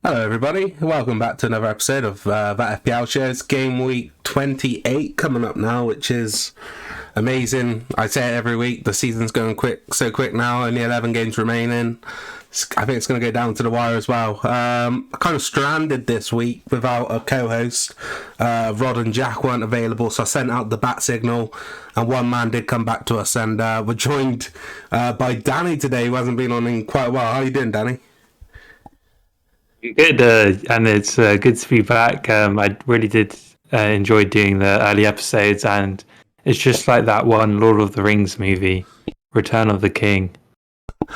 Hello, everybody. Welcome back to another episode of that FPL shows. Game week 28 coming up now, which is amazing. I say it every week. The season's going so quick now. Only 11 games remaining. I think it's going to go down to the wire as well. Kind of stranded this week without a co-host. Rod and Jack weren't available, so I sent out the bat signal, and one man did come back to us, and we're joined by Danny today, who hasn't been on in quite a while. How you doing, Danny? Good, and it's good to be back. I really did enjoy doing the early episodes, and it's just like that one Lord of the Rings movie, Return of the King,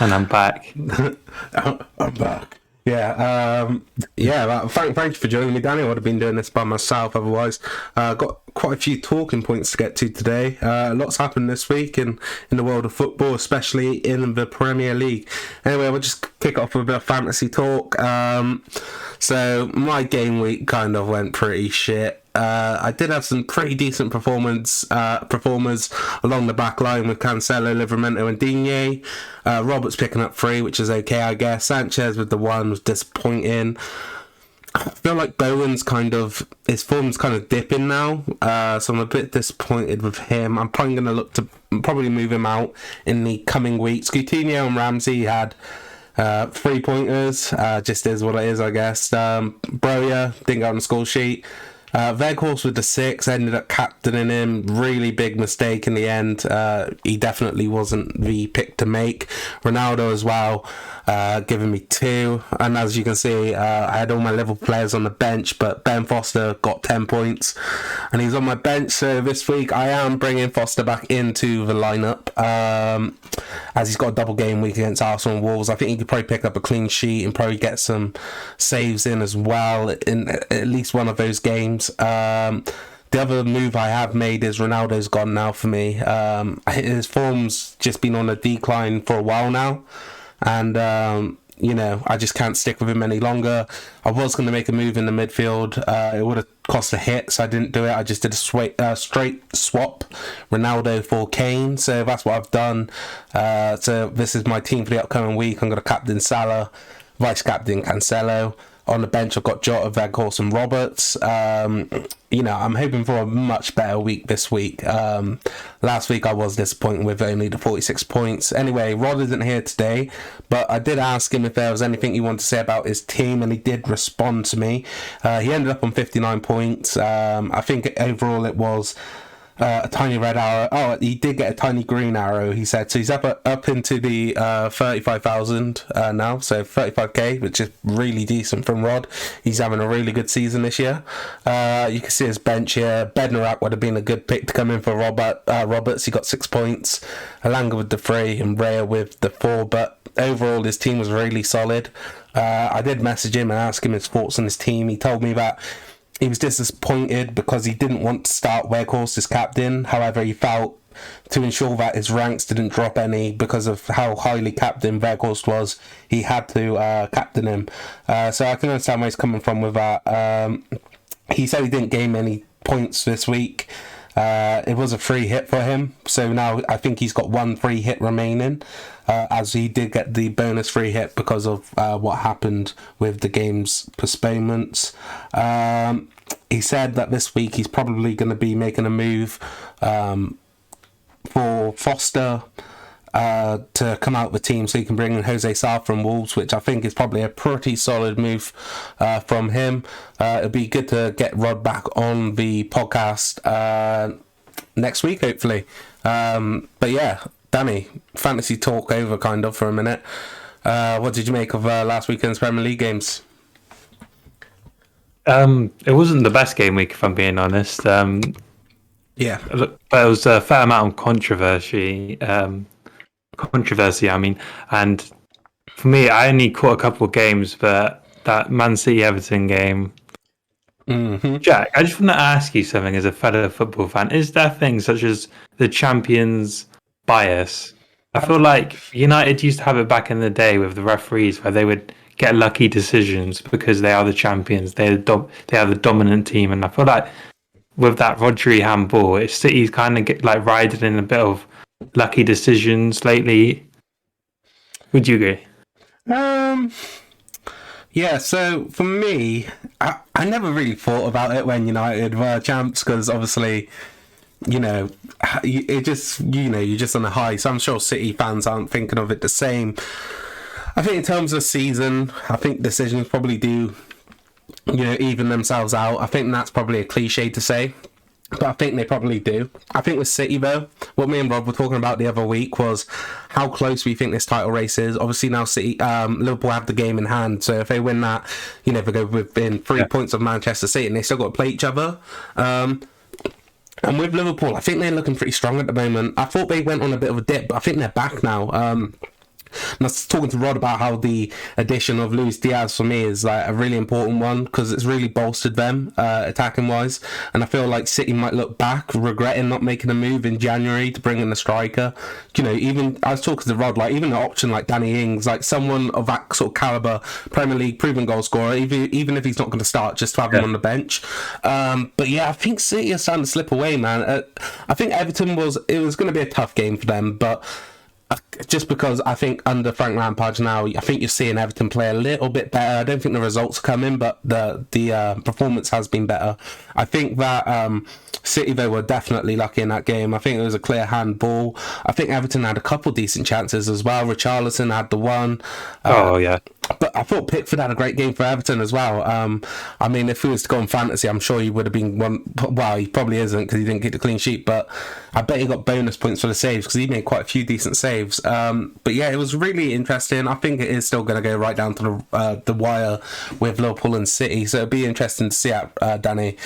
and I'm back. I'm back. Thank you for joining me, Danny. I would have been doing this by myself otherwise. Got quite a few talking points to get to today. Lots happened this week in the world of football, especially in the Premier League. Anyway, we'll just kick off with a bit of fantasy talk. So my game week kind of went pretty shit. I did have some pretty decent performers along the back line with Cancelo, Livramento and Digne. Roberts picking up 3, which is okay, I guess. Sanchez with the 1 was disappointing. I feel like Bowen's his form's kind of dipping now, so I'm a bit disappointed with him. I'm probably going to look to move him out in the coming weeks. Coutinho and Ramsey had 3 pointers, just is what it is, I guess. Broya didn't go on the score sheet. Weghorst with the 6, ended up captaining him. Really big mistake in the end. He definitely wasn't the pick to make. Ronaldo as well, giving me 2. And as you can see, I had all my Liverpool players on the bench, but Ben Foster got 10 points. And he's on my bench, so this week I am bringing Foster back into the lineup. As he's got a double game week against Arsenal and Wolves. I think he could probably pick up a clean sheet and probably get some saves in as well in at least one of those games. The other move I have made is Ronaldo's gone now for me. His form's just been on a decline for a while now, and I just can't stick with him any longer. I was going to make a move in the midfield. It would have cost a hit, so I didn't do it. I just did a straight swap, Ronaldo for Kane. So that's what I've done. So this is my team for the upcoming week. I'm going to captain Salah, vice captain Cancelo. On the bench, I've got Jota, Weghorst and Roberts. I'm hoping for a much better week this week. Last week I was disappointed with only the 46 points. Anyway, Rod isn't here today, but I did ask him if there was anything he wanted to say about his team, and he did respond to me. He ended up on 59 points. I think overall it was a tiny red arrow. Oh, he did get a tiny green arrow, he said. So he's up into the 35,000 now, so 35k, which is really decent from Rod. He's having a really good season this year. You can see his bench here. Bednarak would have been a good pick to come in for Roberts. He got 6 points. Alanga with the 3 and Raya with the 4. But overall, his team was really solid. I did message him and ask him his thoughts on his team. He told me that he was disappointed because he didn't want to start Weghorst as captain. However, he felt to ensure that his ranks didn't drop any because of how highly captain Weghorst was, he had to captain him. So I can understand where he's coming from with that. He said he didn't gain any points this week. It was a free hit for him, so now I think he's got 1 free hit remaining, as he did get the bonus free hit because of what happened with the game's postponements. He said that this week he's probably going to be making a move for Foster to come out of the team so he can bring in Jose Sarr from Wolves, which I think is probably a pretty solid move from him. It'd be good to get Rod back on the podcast next week, hopefully. But yeah, Danny, fantasy talk over kind of for a minute. What did you make of last weekend's Premier League games? It wasn't the best game week, if I'm being honest. Yeah, but it was a fair amount of controversy. And for me, I only caught a couple of games, but that Man City Everton game. Mm-hmm. Jack, I just want to ask you something as a fellow football fan. Is there things such as the champions bias? I feel like United used to have it back in the day with the referees where they would get lucky decisions because they are the champions. They are the dominant team. And I feel like with that Rodri handball, City's kind of riding in a bit of lucky decisions lately. Would you agree? Yeah, so for me, I never really thought about it when United were champs because obviously, you know, it just, you're just on a high. So I'm sure City fans aren't thinking of it the same. I think in terms of season, I think decisions probably do, even themselves out. I think that's probably a cliche to say, but I think they probably do. I think with City, though, what me and Rob were talking about the other week was how close we think this title race is. Obviously, now City, Liverpool have the game in hand, so if they win that, they go within 3 points of Manchester City, and they still got to play each other. And with Liverpool, I think they're looking pretty strong at the moment. I thought they went on a bit of a dip, but I think they're back now. And I was talking to Rod about how the addition of Luis Diaz for me is like a really important one because it's really bolstered them attacking wise. And I feel like City might look back regretting not making a move in January to bring in a striker. Even I was talking to Rod, like even an option like Danny Ings, like someone of that sort of caliber, Premier League proven goal scorer, even if he's not going to start, just to have him on the bench. But yeah, I think City are starting to slip away, man. I think Everton was going to be a tough game for them, but just because I think under Frank Lampard now, I think you're seeing Everton play a little bit better. I don't think the results are coming, but the performance has been better. I think that City, they were definitely lucky in that game. I think it was a clear handball. I think Everton had a couple decent chances as well. Richarlison had the one. Yeah. But I thought Pickford had a great game for Everton as well. I mean, if he was to go on fantasy, I'm sure he would have been one. Well, he probably isn't because he didn't get the clean sheet, but I bet he got bonus points for the saves because he made quite a few decent saves. But yeah, it was really interesting. I think it is still going to go right down to the wire with Liverpool and City, so it'll be interesting to see that, Danny.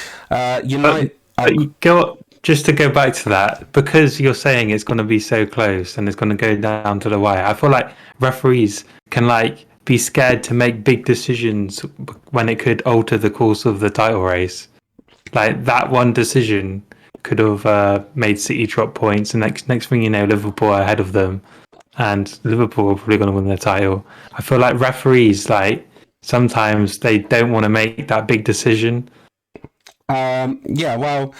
Just to go back to that, because you're saying it's going to be so close and it's going to go down to the wire, I feel like referees can be scared to make big decisions when it could alter the course of the title race. Like that one decision could have made City drop points, and next thing you know, Liverpool are ahead of them, and Liverpool are probably going to win the title. I feel like referees, sometimes they don't want to make that big decision. Yeah, well,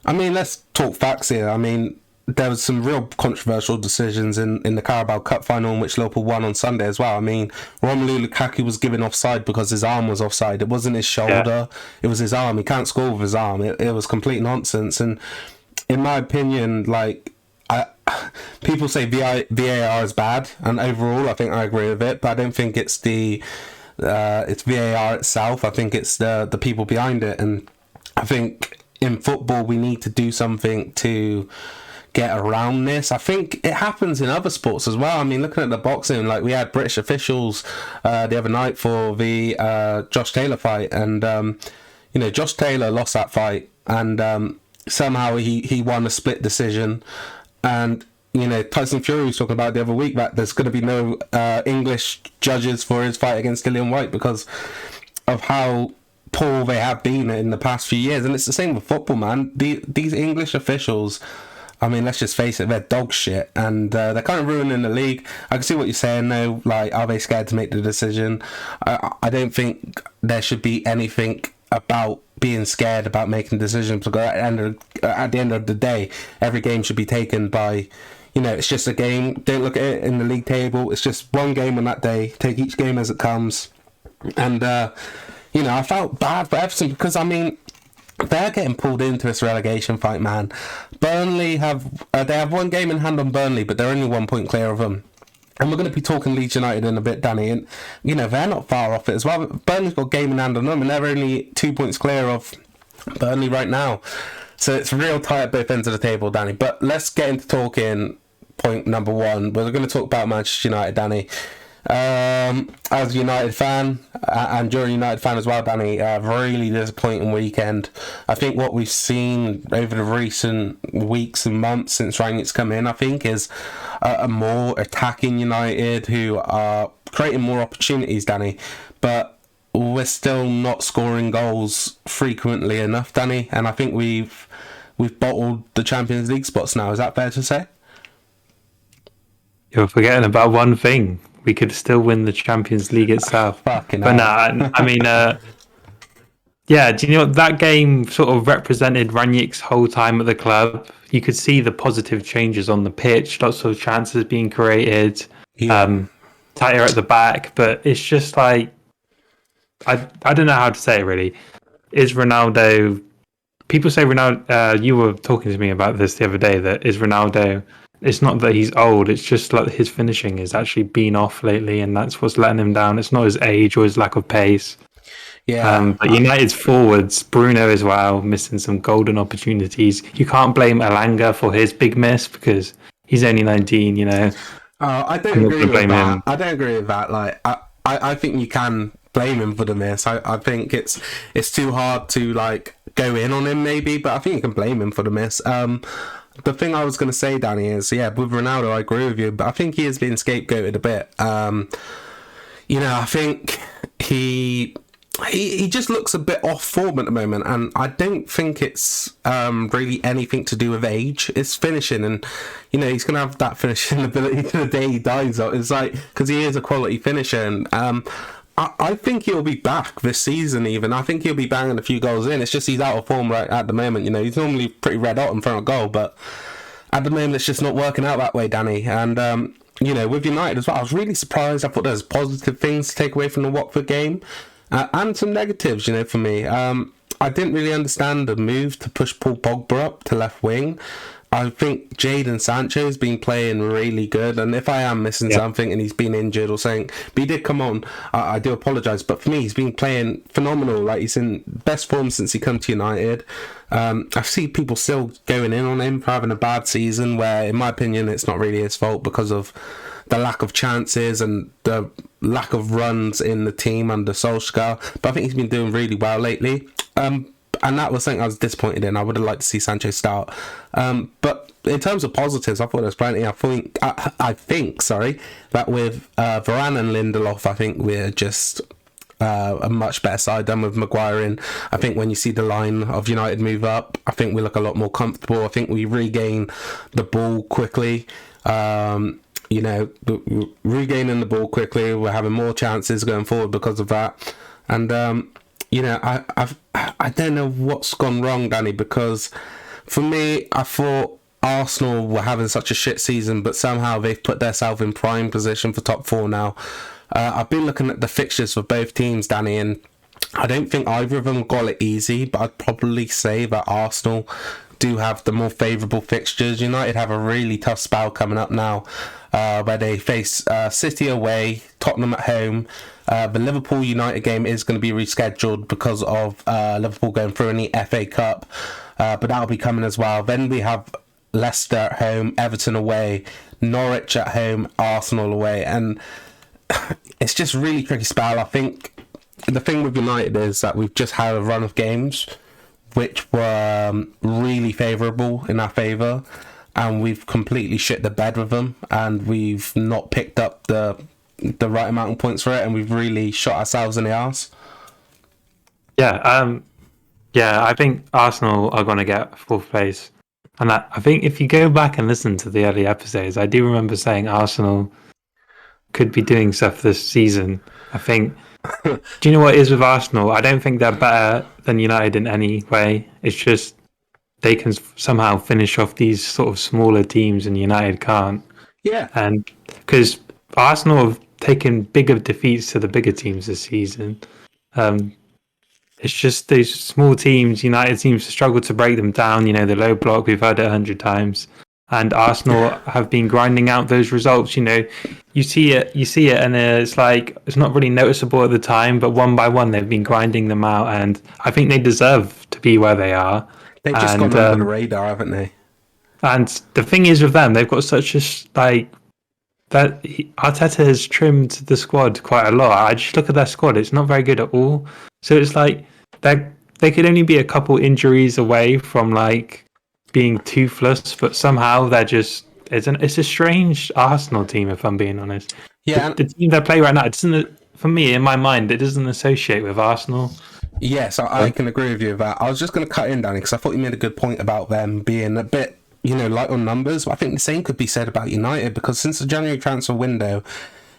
I mean, let's talk facts here. I mean, there was some real controversial decisions in the Carabao Cup final in which Liverpool won on Sunday as well. I mean, Romelu Lukaku was given offside because his arm was offside. It wasn't his shoulder, it was his arm. He can't score with his arm. It was complete nonsense. And in my opinion, people say VAR is bad, and overall I think I agree with it, but I don't think it's it's VAR itself. I think it's the people behind it. And I think in football we need to do something to get around this. I think it happens in other sports as well. I mean, looking at the boxing, we had British officials the other night for the Josh Taylor fight, and Josh Taylor lost that fight, and somehow he won a split decision. And Tyson Fury was talking about the other week that there's going to be no English judges for his fight against Dillian White because of how poor they have been in the past few years. And it's the same with football, man. These English officials, I mean, let's just face it, they're dog shit, and they're kind of ruining the league. I can see what you're saying, though. Are they scared to make the decision? I don't think there should be anything about being scared about making decisions, because at the end of the day, every game should be taken by, it's just a game. Don't look at it in the league table. It's just one game on that day. Take each game as it comes. And, I felt bad for Everton because, I mean, they're getting pulled into this relegation fight, man. Burnley they have one game in hand on Burnley, but they're only 1 point clear of them. And we're going to be talking Leeds United in a bit, Danny, and they're not far off it as well. Burnley's got a game in hand on them, and they're only 2 points clear of Burnley right now. So it's real tight at both ends of the table, Danny. But let's get into talking point number one. We're going to talk about Manchester United, Danny. As a United fan, and you're a United fan as well, Danny, really disappointing weekend. I think what we've seen over the recent weeks and months since Rangnick's come in, I think, is a more attacking United who are creating more opportunities, Danny, but we're still not scoring goals frequently enough, Danny, and I think we've bottled the Champions League spots now. Is that fair to say? You're forgetting about one thing. We could still win the Champions League itself. Fucking but hell. I mean, yeah, do you know that game sort of represented Rangnick's whole time at the club? You could see the positive changes on the pitch, lots of chances being created, tighter at the back, but it's just I don't know how to say it really. Is Ronaldo? People say Ronaldo. You were talking to me about this the other day. That is Ronaldo. It's not that he's old. It's just like his finishing has actually been off lately, and that's what's letting him down. It's not his age or his lack of pace. Yeah, But United's forwards, Bruno as well, missing some golden opportunities. You can't blame Elanga for his big miss because he's only 19. I don't I'm not agree gonna with blame that. him. I don't agree with that. Like, I think you can blame him for the miss. I think it's too hard to like go in on him maybe, but I think you can blame him for the miss. The thing I was going to say, Danny, is with Ronaldo, I agree with you, but I think he has been scapegoated a bit. I think he just looks a bit off form at the moment, and I don't think it's really anything to do with age. It's finishing, and he's gonna have that finishing ability to the day he dies. It's like, because he is a quality finisher, and I think he'll be back this season. Even I think he'll be banging a few goals in. It's just he's out of form right at the moment. He's normally pretty red hot in front of goal, but at the moment it's just not working out that way, Danny. And with United as well, I was really surprised. I thought there's positive things to take away from the Watford game. And some negatives, for me. I didn't really understand the move to push Paul Pogba up to left wing. I think Jadon Sancho has been playing really good, and if I am missing something and he's been injured or something, but he did come on, I do apologise, but for me he's been playing phenomenal. Like, he's in best form since he come to United. I've seen people still going in on him for having a bad season, where in my opinion it's not really his fault because of the lack of chances and the lack of runs in the team under Solskjaer, but I think he's been doing really well lately. And that was something I was disappointed in. I would have liked to see Sancho start. But in terms of positives, I thought there's plenty. I think that with Varane and Lindelof, I think we're just a much better side than with Maguire in. I think when you see the line of United move up, I think we look a lot more comfortable. I think we regain the ball quickly. Regaining the ball quickly, we're having more chances going forward because of that. And I don't know what's gone wrong, Danny, because for me, I thought Arsenal were having such a shit season, but somehow they've put themselves in prime position for top four now. I've been looking at the fixtures for both teams, Danny, and I don't think either of them got it easy, but I'd probably say that Arsenal do have the more favourable fixtures. United have a really tough spell coming up now, where they face City away, Tottenham at home. The Liverpool United game is going to be rescheduled because of Liverpool going through in the FA Cup, but that'll be coming as well. Then we have Leicester at home, Everton away, Norwich at home, Arsenal away, and it's just really tricky spell. I think the thing with United is that we've just had a run of games which were really favourable in our favour, and we've completely shit the bed with them, and we've not picked up the right amount of points for it, and we've really shot ourselves in the arse. I think Arsenal are going to get fourth place, and I think if you go back and listen to the early episodes, I do remember saying Arsenal could be doing stuff this season. I think. Do you know what it is with Arsenal? I don't think they're better than United in any way. It's just they can somehow finish off these sort of smaller teams and United can't. Yeah. And because Arsenal have taken bigger defeats to the bigger teams this season. It's just those small teams, United seems to struggle to break them down. The low block, we've heard it 100 times. And Arsenal have been grinding out those results. You see it, and it's like it's not really noticeable at the time, but one by one they've been grinding them out, and I think they deserve to be where they are. They've just gone under the radar, haven't they? And the thing is with them, they've got such a that Arteta has trimmed the squad quite a lot. I just look at their squad; it's not very good at all. So it's like they could only be a couple injuries away from being toothless, but somehow they're just it's a strange Arsenal team, if I'm being honest. Yeah, the team they play right now, it doesn't, for me in my mind, it doesn't associate with Arsenal. Yes, I can agree with you with that. I was just going to cut in, Danny, because I thought you made a good point about them being a bit, light on numbers. But I think the same could be said about United, because since the January transfer window,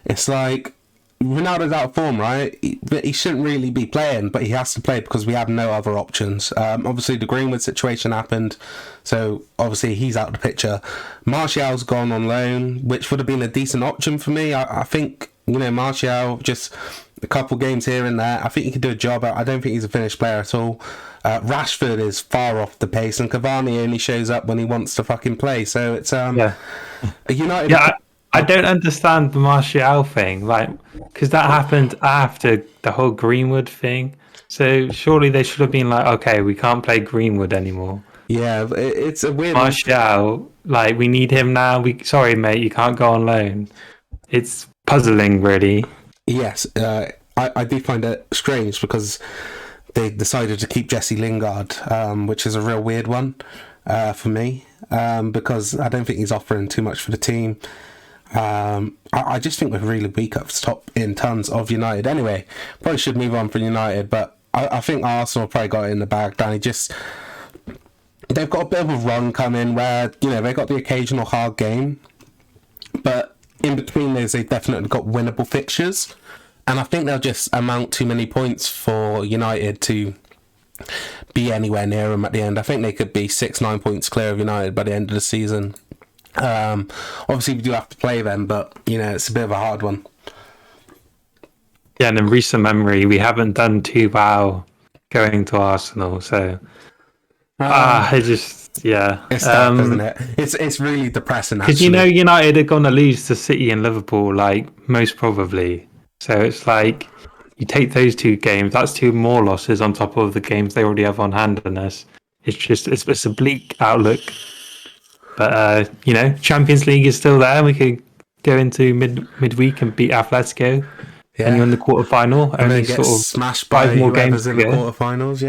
it's like Ronaldo's out of form, right? He shouldn't really be playing, but he has to play because we have no other options. Obviously, the Greenwood situation happened, so obviously he's out of the picture. Martial's gone on loan, which would have been a decent option for me. I think, Martial just a couple games here and there. I think he could do a job. I don't think he's a finished player at all. Rashford is far off the pace, and Cavani only shows up when he wants to fucking play. So it's United. Yeah, I don't understand the Martial thing, like, because that happened after the whole Greenwood thing. So surely they should have been like, okay, we can't play Greenwood anymore. Yeah, it's a weird. Martial, like, we need him now. Sorry, mate, you can't go on loan. It's puzzling, really. Yes, I do find it strange because they decided to keep Jesse Lingard, which is a real weird one for me, because I don't think he's offering too much for the team. I just think we're really weak up top in terms of United. Anyway, probably should move on from United, but I think Arsenal probably got it in the bag, Danny. They've got a bit of a run coming where, they got the occasional hard game, but in between those, they've definitely got winnable fixtures, and I think they'll just amount too many points for United to be anywhere near them at the end. I think they could be 6-9 points clear of United by the end of the season. Obviously we do have to play them, but it's a bit of a hard one. Yeah, and in recent memory, we haven't done too well going to Arsenal, so it's tough, isn't it? It's really depressing, because United are going to lose to City and Liverpool, like, most probably. So it's like, you take those two games, that's two more losses on top of the games they already have on hand on us. It's a bleak outlook. But Champions League is still there. We could go into midweek and beat Atletico. Yeah. And you're in the quarterfinal. And then get smashed by 5 more games in the quarterfinals.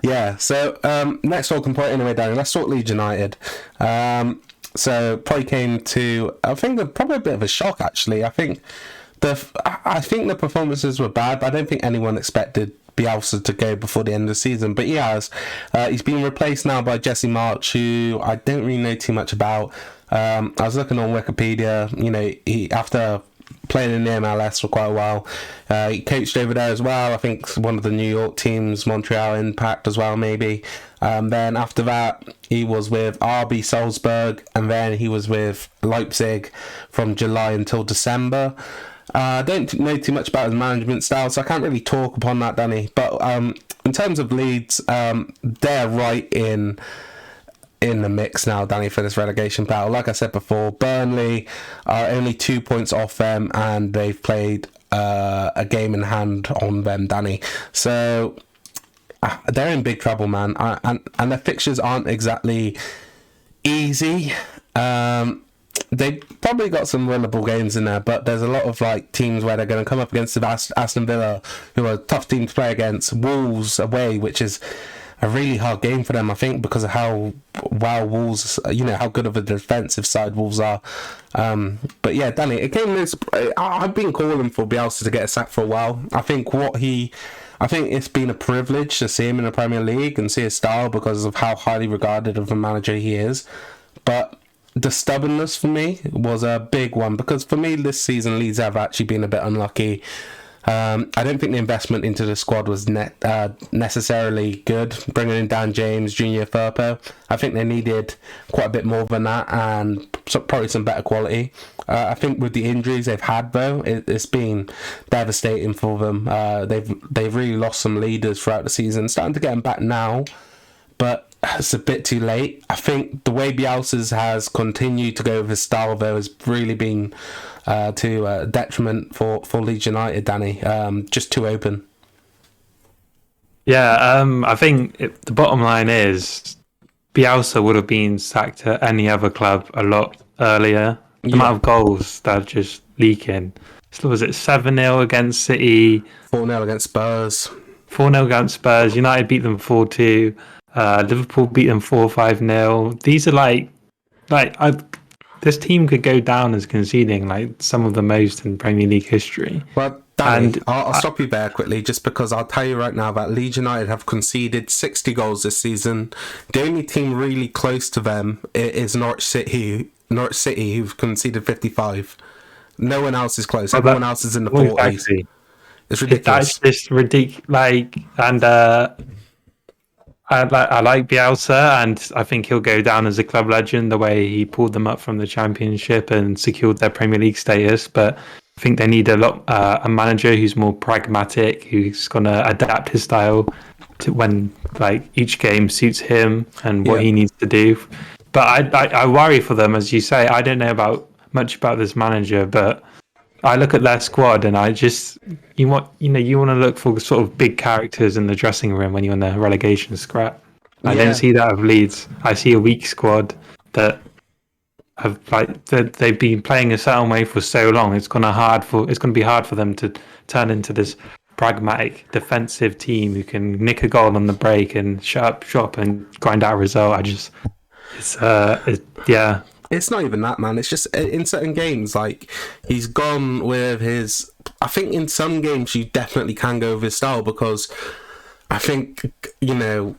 Yeah. So next talking point anyway, Danny. Let's talk Leeds United. So probably came to, I think, probably a bit of a shock actually. I think the performances were bad, but I don't think anyone expected Bielsa to go before the end of the season, but he has. He's been replaced now by Jesse March, who I don't really know too much about. I was looking on Wikipedia. He, after playing in the MLS for quite a while, he coached over there as well. I think one of the New York teams, Montreal Impact as well, maybe. Then after that, he was with RB Salzburg, and then he was with Leipzig from July until December. I don't know too much about his management style, so I can't really talk upon that, Danny. But in terms of Leeds, they're right in the mix now, Danny, for this relegation battle. Like I said before, Burnley are only 2 points off them, and they've played a game in hand on them, Danny. So they're in big trouble, man. And their fixtures aren't exactly easy. They've probably got some winnable games in there, but there's a lot of teams where they're going to come up against Aston Villa, who are a tough team to play against. Wolves away, which is a really hard game for them, I think, because of how well Wolves, how good of a defensive side Wolves are. But yeah, Danny, again, I've been calling for Bielsa to get a sack for a while. I think it's been a privilege to see him in the Premier League and see his style because of how highly regarded of a manager he is. But the stubbornness for me was a big one, because for me this season Leeds have actually been a bit unlucky. I don't think the investment into the squad was necessarily good. Bringing in Dan James, Junior Firpo, I think they needed quite a bit more than that, and probably some better quality. I think with the injuries they've had, though, it's been devastating for them. They've really lost some leaders throughout the season. Starting to get them back now, but it's a bit too late. I think the way Bielsa has continued to go with his style, though, has really been to detriment for Leeds United, Danny. Just too open. Yeah, I think the bottom line is Bielsa would have been sacked at any other club a lot earlier. The amount of goals that are just leaking. So was it 7-0 against City? 4-0 against Spurs. 4-0 against Spurs. United beat them 4-2. Liverpool beat them 4-5-0. These are this team could go down as conceding some of the most in Premier League history. Well, Danny, I'll stop you there quickly, just because I'll tell you right now that Leeds United have conceded 60 goals this season. The only team really close to them is Norwich City, who've conceded 55. No one else is close. Everyone else is in the 40s. Exactly. It's ridiculous. That's just ridiculous. And I like Bielsa, and I think he'll go down as a club legend, the way he pulled them up from the Championship and secured their Premier League status. But I think they need a manager who's more pragmatic, who's gonna adapt his style to when like each game suits him and what he needs to do. But I worry for them, as you say. I don't know much about this manager, but I look at their squad and you want to look for sort of big characters in the dressing room when you're in a relegation scrap. I don't see that of Leeds. I see a weak squad that they've been playing a certain way for so long. It's gonna be hard for them to turn into this pragmatic defensive team who can nick a goal on the break and shut up shop and grind out a result. It's not even that, man. It's just in certain games, like he's gone with his. I think in some games you definitely can go with his style, because I think, in a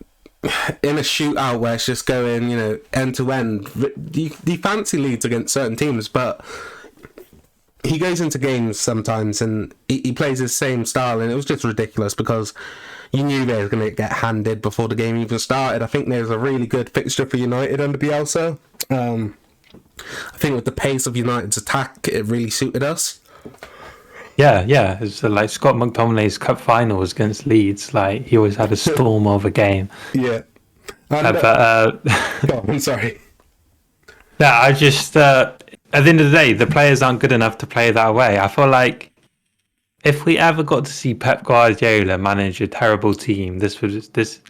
shootout where it's just going, end to end, you fancy Leeds against certain teams, but he goes into games sometimes and he plays his same style, and it was just ridiculous because you knew they were going to get handed before the game even started. I think there was a really good fixture for United under Bielsa. I think with the pace of United's attack, it really suited us. Yeah. It's like Scott McTominay's cup finals against Leeds. Like, he always had a storm of a game. Yeah. I'm sorry. Yeah, I just at the end of the day, the players aren't good enough to play that way. I feel like if we ever got to see Pep Guardiola manage a terrible team, this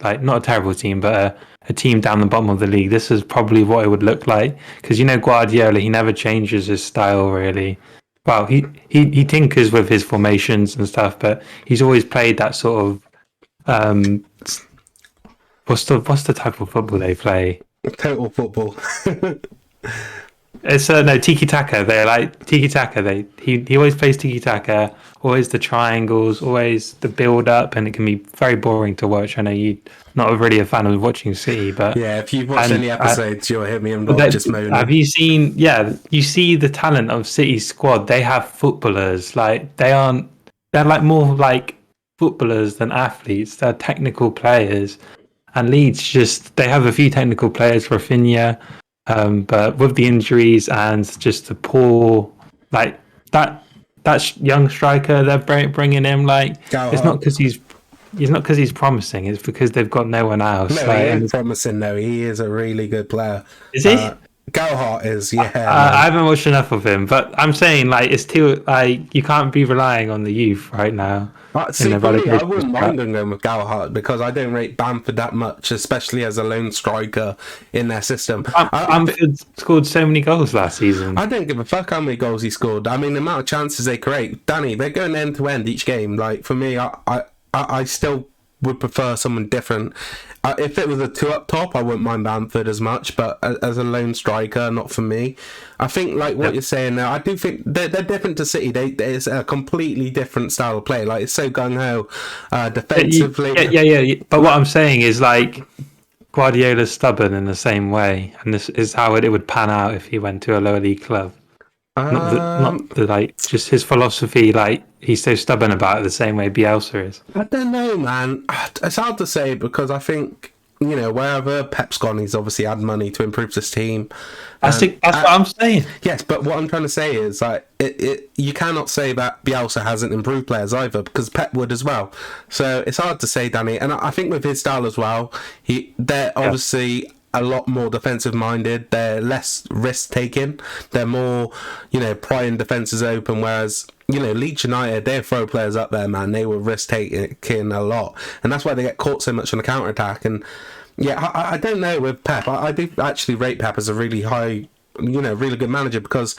not a terrible team, but a team down the bottom of the league, this is probably what it would look like. Because Guardiola, he never changes his style really. Well, he tinkers with his formations and stuff, but he's always played that sort of what's the type of football they play? Total football. It's tiki-taka. They're like tiki-taka. He always plays tiki-taka, always the triangles, always the build-up, and it can be very boring to watch. I know you're not really a fan of watching City, but... Yeah, if you've watched any episodes, you'll hear me and Rob just moaning. Have you seen... Yeah, you see the talent of City's squad. They have footballers. Like, they're like more like footballers than athletes. They're technical players. And Leeds they have a few technical players, Rafinha, but with the injuries and just the poor, like that young striker they're bringing him, like it's not because he's promising. It's because they've got no one else. No, he ain't promising. No, he is a really good player. Is he? Galhart is, yeah. I haven't watched enough of him, but I'm saying it's too you can't be relying on the youth right now. See, for me, I wouldn't mind going with Galahad because I don't rate Bamford that much, especially as a lone striker in their system. Bamford scored so many goals last season. I don't give a fuck how many goals he scored. I mean, the amount of chances they create. Danny, they're going end to end each game. Like, for me, I still would prefer someone different. If it was a two up top, I wouldn't mind Bamford as much, but as a lone striker, not for me. I think, like what you're saying now, I do think they're different to City. It's a completely different style of play. Like, it's so gung-ho defensively. Yeah. But what I'm saying is, like, Guardiola's stubborn in the same way, and this is how it would pan out if he went to a lower league club. Not the just his philosophy, like he's so stubborn about it the same way Bielsa is. I don't know, man. It's hard to say because I think, wherever Pep's gone, he's obviously had money to improve this team. That's what I'm saying. Yes, but what I'm trying to say is, like, you cannot say that Bielsa hasn't improved players either, because Pep would as well. So it's hard to say, Danny. And I think with his style as well, they're obviously a lot more defensive minded. They're less risk taking. They're more, prying defenses open. Whereas, Leeds United, they throw players up there, man. They were risk taking a lot, and that's why they get caught so much on the counter attack. And yeah, I don't know with Pep. I do actually rate Pep as a really high, really good manager, because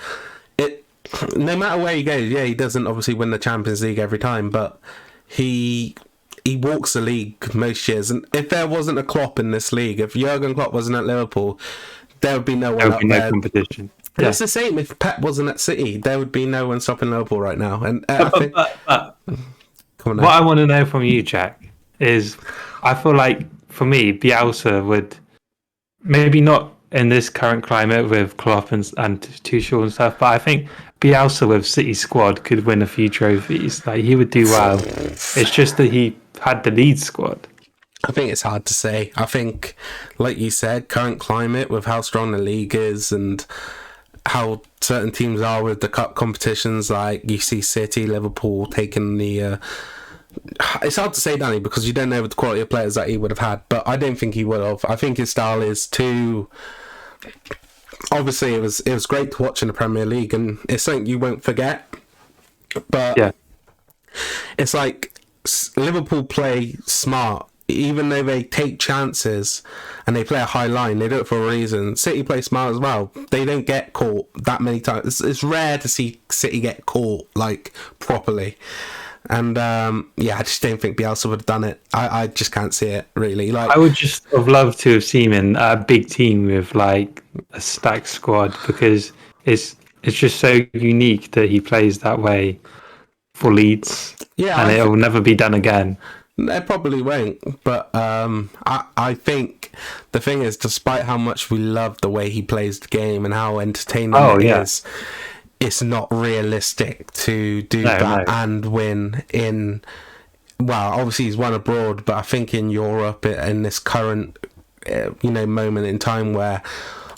no matter where he goes, he doesn't obviously win the Champions League every time, but he walks the league most years. And if there wasn't a Klopp in this league, if Jurgen Klopp wasn't at Liverpool, there would be no one up there. Competition. Yeah. It's the same if Pep wasn't at City, there would be no one stopping Liverpool right now. And I think, what I want to know from you, Jack, is I feel like for me, Bielsa would maybe not in this current climate with Klopp and Tuchel and stuff, but I think Bielsa with City squad could win a few trophies. Like, he would do well. It's just that he had the lead squad. I think it's hard to say. I think, like you said, current climate with how strong the league is and how certain teams are with the cup competitions. Like you see City, Liverpool taking the. It's hard to say, Danny, because you don't know the quality of players that he would have had. But I don't think he would have. I think his style is too. Obviously, it was great to watch in the Premier League, and it's something you won't forget. But Yeah. it's like Liverpool play smart. Even though they take chances and they play a high line, they do it for a reason. City play smart as well. They don't get caught that many times. It's rare to see City get caught, like, properly. And, I just don't think Bielsa would have done it. I just can't see it, really. Like, I would just have loved to have seen him in a big team with, like, a stacked squad, because it's just so unique that he plays that way for Leeds. Yeah, and it will never be done again. They probably won't, but I think the thing is, despite how much we love the way he plays the game and how entertaining is, it's not realistic to do that and win in. Well, obviously he's won abroad, but I think in Europe, in this current, moment in time where.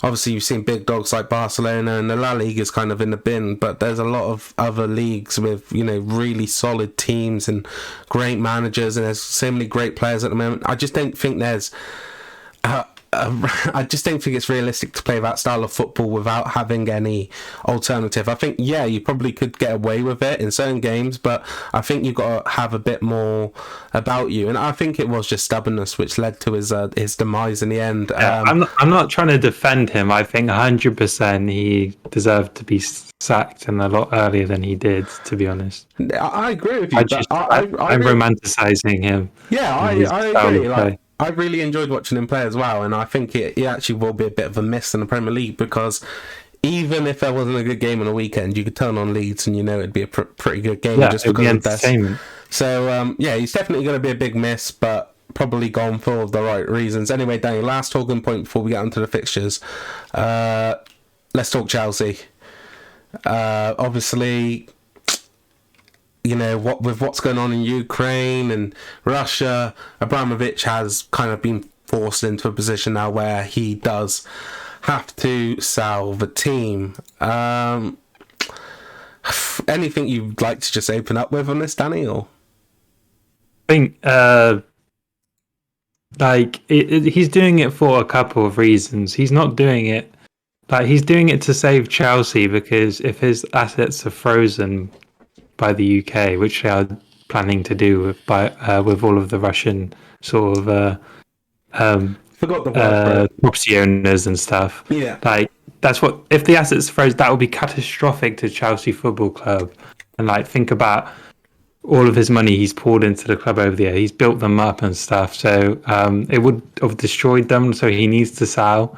Obviously, you've seen big dogs like Barcelona, and the La Liga is kind of in the bin, but there's a lot of other leagues with, really solid teams and great managers, and there's so many great players at the moment. I just don't think there's... I just don't think it's realistic to play that style of football without having any alternative. I think, you probably could get away with it in certain games, but I think you've got to have a bit more about you. And I think it was just stubbornness which led to his demise in the end. I'm not trying to defend him. I think 100% he deserved to be sacked and a lot earlier than he did, to be honest. I agree with you. I'm romanticising him. Yeah, I agree. I really enjoyed watching him play as well, and I think it actually will be a bit of a miss in the Premier League, because even if there wasn't a good game on the weekend, you could turn on Leeds and it'd be a pretty good game just because of entertainment. So, he's definitely going to be a big miss, but probably gone for the right reasons. Anyway, Danny, last talking point before we get onto the fixtures. Let's talk Chelsea. Obviously... what's going on in Ukraine and Russia, Abramovich has kind of been forced into a position now where he does have to sell the team. Anything you'd like to just open up with on this, Danny? Or I think, he's doing it for a couple of reasons. He's not doing it he's doing it to save Chelsea, because if his assets are frozen by the UK, which they are planning to do with all of the Russian sort of property owners and stuff. Yeah, that's what, if the assets froze, that would be catastrophic to Chelsea Football Club. And think about all of his money he's poured into the club over the year. He's built them up and stuff, so it would have destroyed them. So he needs to sell,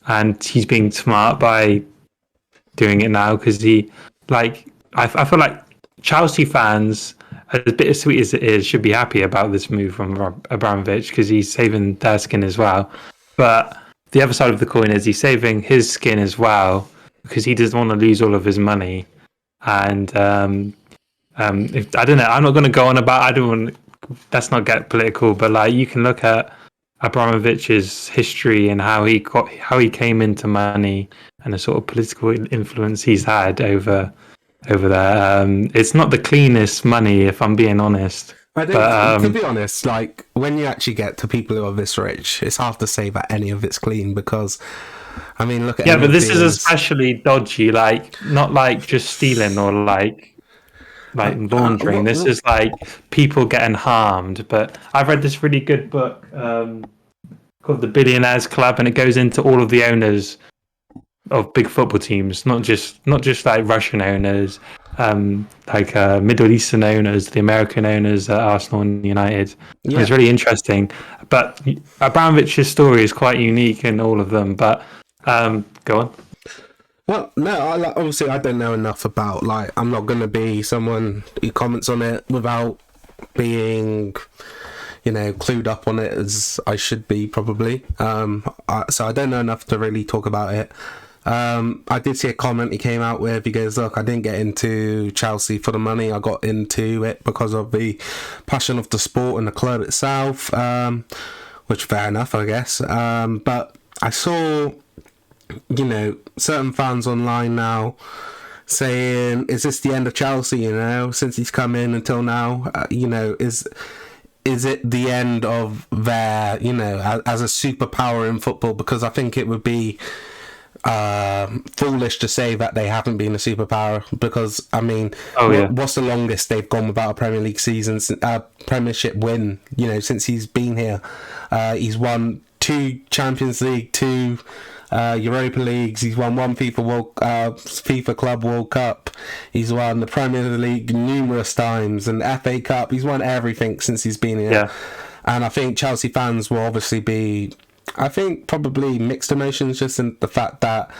and he's being smart by doing it now, because I feel like Chelsea fans, as bittersweet as it is, should be happy about this move from Abramovich, because he's saving their skin as well. But the other side of the coin is he's saving his skin as well, because he doesn't want to lose all of his money. And if, I don't know, I'm not going to go on about. Let's not get political, but you can look at Abramovich's history and how he came into money and the sort of political influence he's had over there. It's not the cleanest money, if I'm being honest. I think, to be honest, when you actually get to people who are this rich, it's hard to say that any of it's clean, because, look at... Yeah, but this is especially dodgy, not just stealing or laundering. This is people getting harmed. But I've read this really good book called The Billionaires Club, and it goes into all of the owners of big football teams, not just Russian owners, Middle Eastern owners, the American owners at Arsenal and United. Yeah. It's really interesting. But Abramovich's story is quite unique in all of them. But go on. Well, no, obviously I don't know enough about, I'm not going to be someone who comments on it without being, clued up on it as I should be, probably. So I don't know enough to really talk about it. I did see a comment he came out with. He goes, look, I didn't get into Chelsea for the money. I got into it because of the passion of the sport and the club itself, which fair enough, I guess. But I saw certain fans online now saying, is this the end of Chelsea, since he's come in until now? Is it the end of their, as a superpower in football? Because I think it would be foolish to say that they haven't been a superpower, because what's the longest they've gone without a Premier League season, Premiership win, since he's been here? He's won 2 Champions League, 2 Europa Leagues. He's won 1 FIFA Club World Cup. He's won the Premier League numerous times and FA Cup. He's won everything since he's been here. Yeah. And I think Chelsea fans will obviously be, probably mixed emotions, just in the fact that,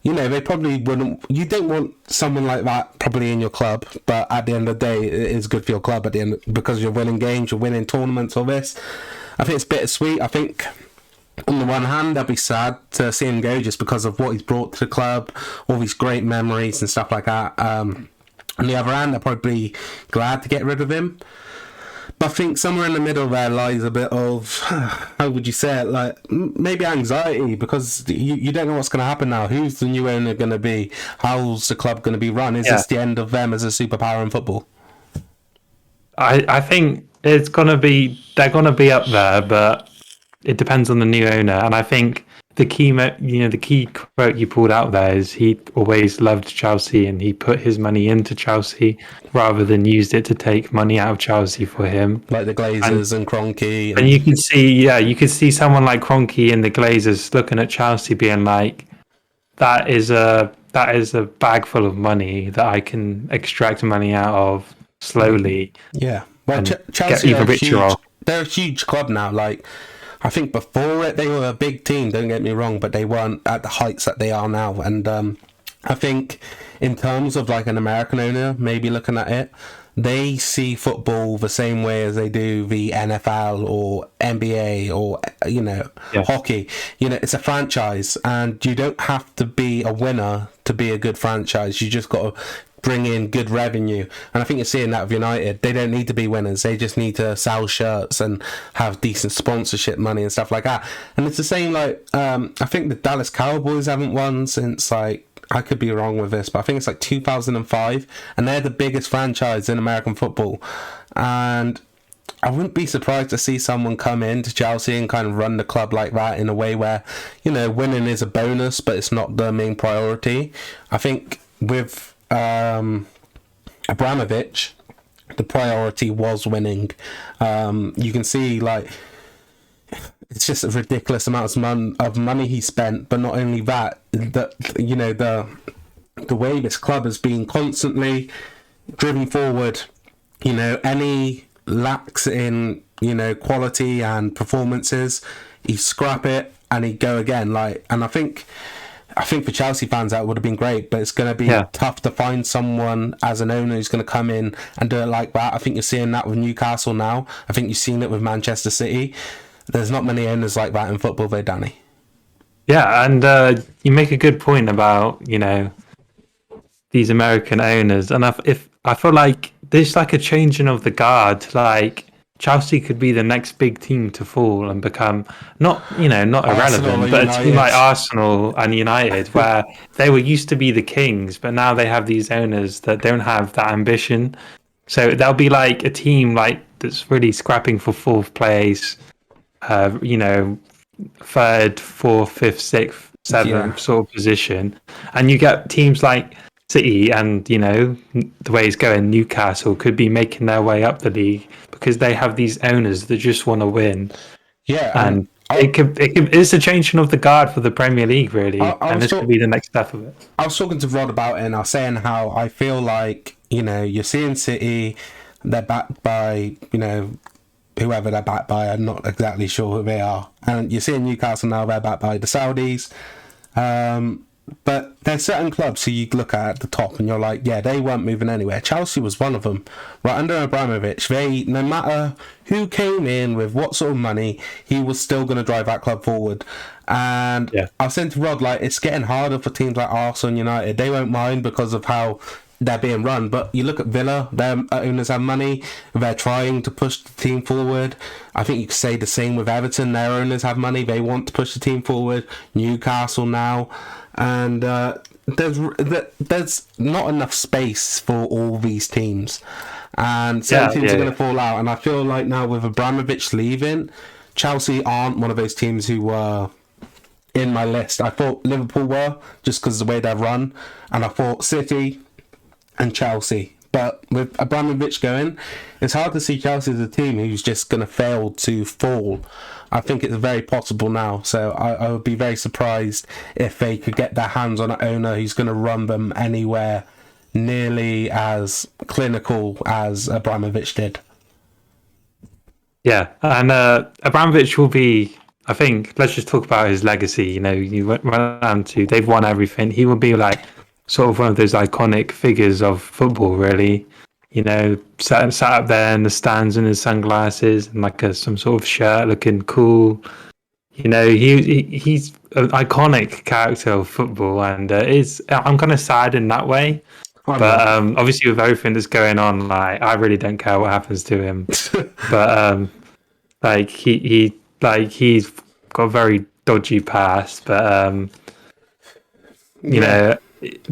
they probably wouldn't. You don't want someone like that probably in your club, but at the end of the day, it is good for your club at the end, because you're winning games, you're winning tournaments, all this. I think it's bittersweet. I think on the one hand, I'd be sad to see him go just because of what he's brought to the club, all these great memories and stuff like that. On the other hand, I'd probably be glad to get rid of him. But I think somewhere in the middle there lies a bit of, how would you say it, like maybe anxiety, because you don't know what's going to happen now. Who's the new owner going to be? How's the club going to be run? Is this the end of them as a superpower in football? I think they're going to be up there, but it depends on the new owner. And I think the key quote you pulled out there is he always loved Chelsea, and he put his money into Chelsea rather than used it to take money out of Chelsea for him. Like the Glazers and Kroenke. And you could see someone like Kroenke and the Glazers looking at Chelsea being like, that is a bag full of money that I can extract money out of slowly. Yeah. Well, Chelsea they're a huge club now. Like, I think before it, they were a big team, don't get me wrong, but they weren't at the heights that they are now. And I think in terms of like an American owner, maybe looking at it, they see football the same way as they do the NFL or NBA or, hockey. It's a franchise, and you don't have to be a winner to be a good franchise. You just got to bring in good revenue, and I think you're seeing that with United. They don't need to be winners, they just need to sell shirts and have decent sponsorship money and stuff like that. And it's the same, like I think the Dallas Cowboys haven't won since, like, I could be wrong with this, but I think it's like 2005, and they're the biggest franchise in American football. And I wouldn't be surprised to see someone come into Chelsea and kind of run the club like that, in a way where, winning is a bonus, but it's not the main priority. I think with Abramovich, the priority was winning. You can see, like, it's just a ridiculous amount of money he spent. But not only that, the way this club has been constantly driven forward. Any lacks in quality and performances, he'd scrap it and he'd go again. And I think for Chelsea fans that would have been great, but it's going to be tough to find someone as an owner who's going to come in and do it like that. I think you're seeing that with Newcastle now. I think you've seen it with Manchester City. There's not many owners like that in football, though, Danny. Yeah, and you make a good point about these American owners, and I feel like there's like a changing of the guard. Like, Chelsea could be the next big team to fall and become not irrelevant, but a team like Arsenal and United, where they were used to be the kings, but now they have these owners that don't have that ambition. So they'll be like a team like that's really scrapping for 4th place, third, 4th, 5th, 6th, 7th sort of position, and you get teams like City and the way it's going, Newcastle could be making their way up the league because they have these owners that just want to win. Yeah, and it's a changing of the guard for the Premier League, really, and this could be the next step of it. I was talking to Rod about it, and I was saying how I feel like you're seeing City, they're backed by whoever they're backed by. I'm not exactly sure who they are, and you're seeing Newcastle now, they're backed by the Saudis. But there's certain clubs who you look at the top and you're like, yeah, they weren't moving anywhere. Chelsea was one of them. Right under Abramovich, no matter who came in with what sort of money, he was still going to drive that club forward. And I was saying to Rod, like, it's getting harder for teams like Arsenal and United. They won't mind because of how they're being run. But you look at Villa, their owners have money, they're trying to push the team forward. I think you could say the same with Everton, their owners have money, they want to push the team forward. Newcastle now, and there's not enough space for all these teams, and some teams are going to fall out. And I feel like now with Abramovich leaving, Chelsea aren't one of those teams who were in my list. I thought Liverpool were, just because of the way they're run, and I thought City and Chelsea. But with Abramovich going, it's hard to see Chelsea as a team who's just going to fail to fall. I think it's very possible now. So I would be very surprised if they could get their hands on an owner who's going to run them anywhere nearly as clinical as Abramovich did. Yeah, and Abramovich will be, I think, let's just talk about his legacy. You know, you went down to, they've won everything. He will be like sort of one of those iconic figures of football, really. You know, sat up there in the stands in his sunglasses and like some sort of shirt, looking cool. You know, he's an iconic character of football, and I'm kind of sad in that way. But obviously, with everything that's going on, like I really don't care what happens to him. But like he's got a very dodgy past. But you know,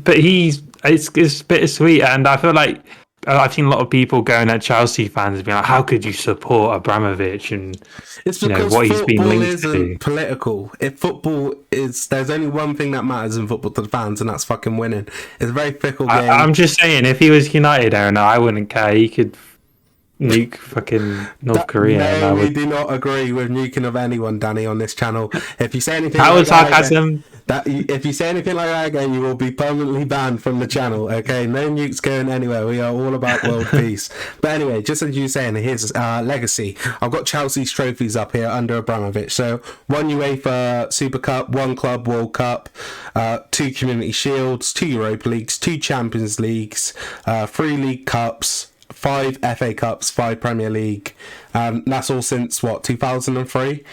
but it's bittersweet, and I feel like I've seen a lot of people going at Chelsea fans being like, "How could you support Abramovich?" And it's because what he's been linked isn't to. Political. If football is, there's only one thing that matters in football to the fans, and that's fucking winning. It's a very fickle game. I'm just saying, if he was United owner, I wouldn't care. He could nuke fucking North Korea. No, we do not agree with nuking of anyone, Danny, on this channel. If you say anything, that was sarcasm. If you say anything like that again, you will be permanently banned from the channel. Okay, no nukes going anywhere. We are all about world peace. But anyway, just as you were saying, here's legacy. I've got Chelsea's trophies up here under Abramovich. So 1 UEFA Super Cup, 1 Club World Cup, 2 Community Shields, 2 Europa Leagues, 2 Champions Leagues, 3 League Cups, 5 FA Cups, 5 Premier League. That's all since 2003.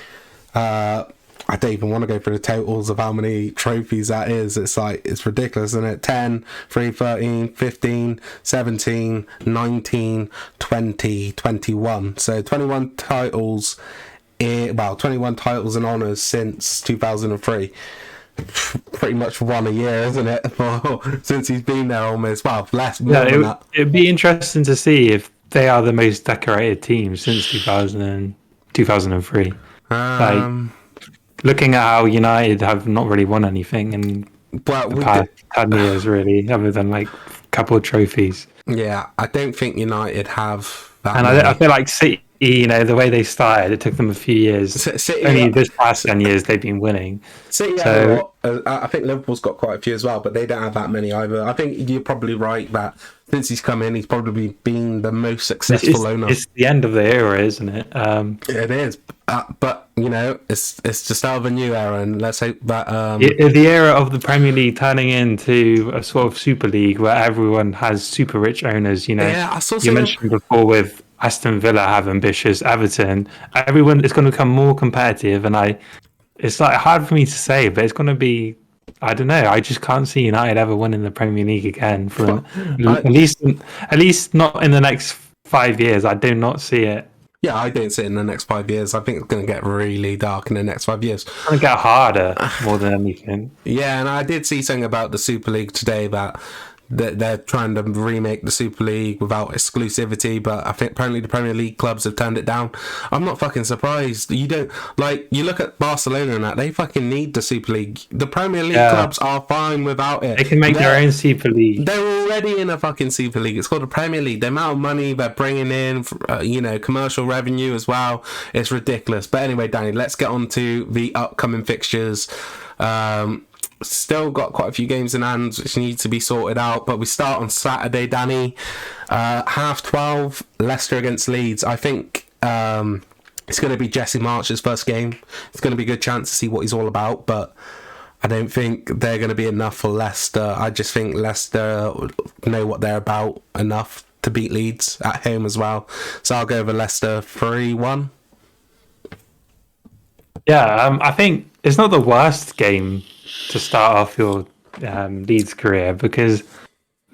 I don't even want to go through the totals of how many trophies that is. It's like, it's ridiculous, isn't it? 10, 3, 13, 15, 17, 19, 20, 21. So 21 titles, 21 titles and honours since 2003. Pretty much one a year, isn't it? Since he's been there almost. Well, less. Yeah, it'd be interesting to see if they are the most decorated team since 2003. Looking at how United have not really won anything in the past 10 years, really, other than like a couple of trophies. Yeah, I don't think United have that. And I feel like City, you know, the way they started, it took them a few years. City, only this past 10 years they've been winning. City, so, I think Liverpool's got quite a few as well, but they don't have that many either. I think you're probably right that since he's come in, he's probably been the most successful owner. It's the end of the era, isn't it? It is, but you know, it's just out of a new era, and let's hope that the era of the Premier League turning into a sort of Super League where everyone has super rich owners. You know, you mentioned before with Aston Villa have ambitious, Everton. Everyone is going to become more competitive, and it's like hard for me to say, but it's going to be. I don't know. I just can't see United ever winning the Premier League again. At least not in the next 5 years. I do not see it. Yeah, I don't see it in the next 5 years. I think it's going to get really dark in the next 5 years. It's going to get harder more than anything. Yeah, and I did see something about the Super League today that they're trying to remake the Super League without exclusivity, but I think apparently the Premier League clubs have turned it down. I'm not fucking surprised. You look at Barcelona and that, they fucking need the Super League. The Premier League clubs are fine without it. They can make their own Super League. They're already in a fucking Super League. It's called the Premier League. The amount of money they're bringing in, commercial revenue as well, it's ridiculous. But anyway, Danny, let's get on to the upcoming fixtures. Still got quite a few games in hand which need to be sorted out, but we start on Saturday, Danny. 12:30, Leicester against Leeds. I think it's going to be Jesse Marsch's first game. It's going to be a good chance to see what he's all about, but I don't think they're going to be enough for Leicester. I just think Leicester know what they're about enough to beat Leeds at home as well. So I'll go over Leicester 3-1. Yeah, I think it's not the worst game to start off your Leeds career, because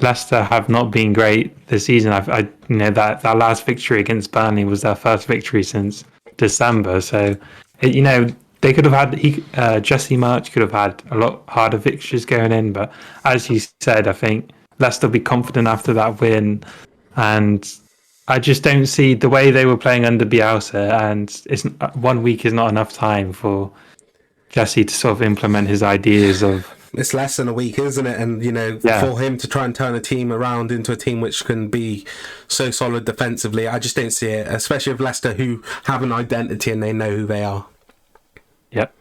Leicester have not been great this season. That last victory against Burnley was their first victory since December. So, they could have had Jesse March could have had a lot harder fixtures going in. But as you said, I think Leicester will be confident after that win, and I just don't see the way they were playing under Bielsa, and 1 week is not enough time for Jesse to sort of implement his ideas of. It's less than a week, isn't it? And, for him to try and turn a team around into a team which can be so solid defensively, I just don't see it, especially with Leicester, who have an identity and they know who they are. Yep.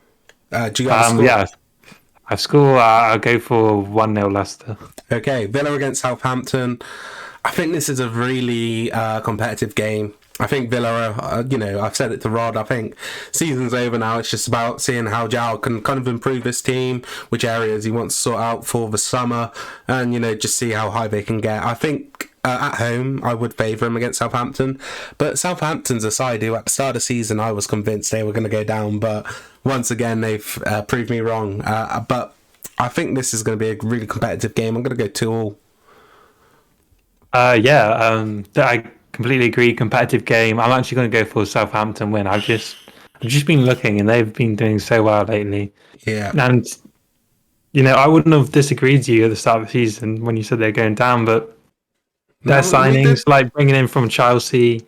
Do you guys score? Yeah. I'll go for 1-0 Leicester. Okay, Villa against Southampton. I think this is a really competitive game. I think Villa, I've said it to Rod, I think season's over now. It's just about seeing how Jao can kind of improve his team, which areas he wants to sort out for the summer, and, just see how high they can get. I think at home, I would favour him against Southampton, but Southampton's a side who at the start of the season I was convinced they were going to go down, but once again they've proved me wrong. But I think this is going to be a really competitive game. I'm going to go 2-2. I completely agree. Competitive game. I'm actually going to go for a Southampton win. I've just been looking, and they've been doing so well lately. Yeah. And I wouldn't have disagreed with you at the start of the season when you said they're going down, but their signings, like bringing in from Chelsea,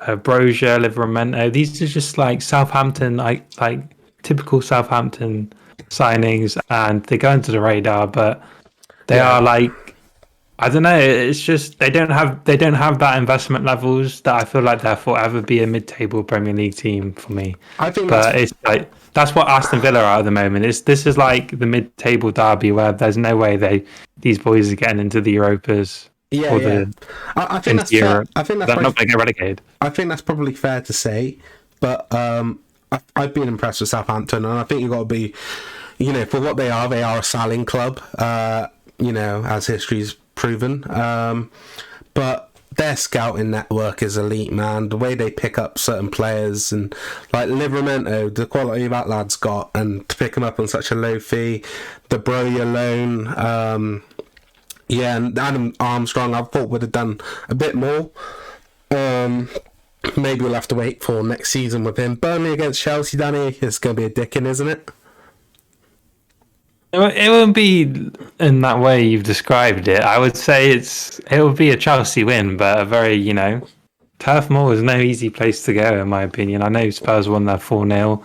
Brozier, Livramento, these are just like Southampton, like typical Southampton signings, and they go into the radar, but they are like. I don't know. It's just they don't have that investment levels that I feel like they'll forever be a mid-table Premier League team for me. I think, it's like that's what Aston Villa are at the moment. This is like the mid-table derby where there's no way these boys are getting into the Europas. Yeah. I think that's fair. I think they're not going to get relegated. I think that's probably fair to say, but I've been impressed with Southampton, and I think you've got to be, for what they are a selling club. As history's proven, but their scouting network is elite, man. The way they pick up certain players, and like Livramento, the quality that lad's got, and to pick him up on such a low fee, the Broya loan, and Adam Armstrong I thought would have done a bit more. Maybe we'll have to wait for next season with him. Burnley against Chelsea, Danny, it's going to be a dicking, isn't it? It wouldn't be in that way you've described it. I would say it would be a Chelsea win, but a very, Turf Moor is no easy place to go, in my opinion. I know Spurs won their 4-0,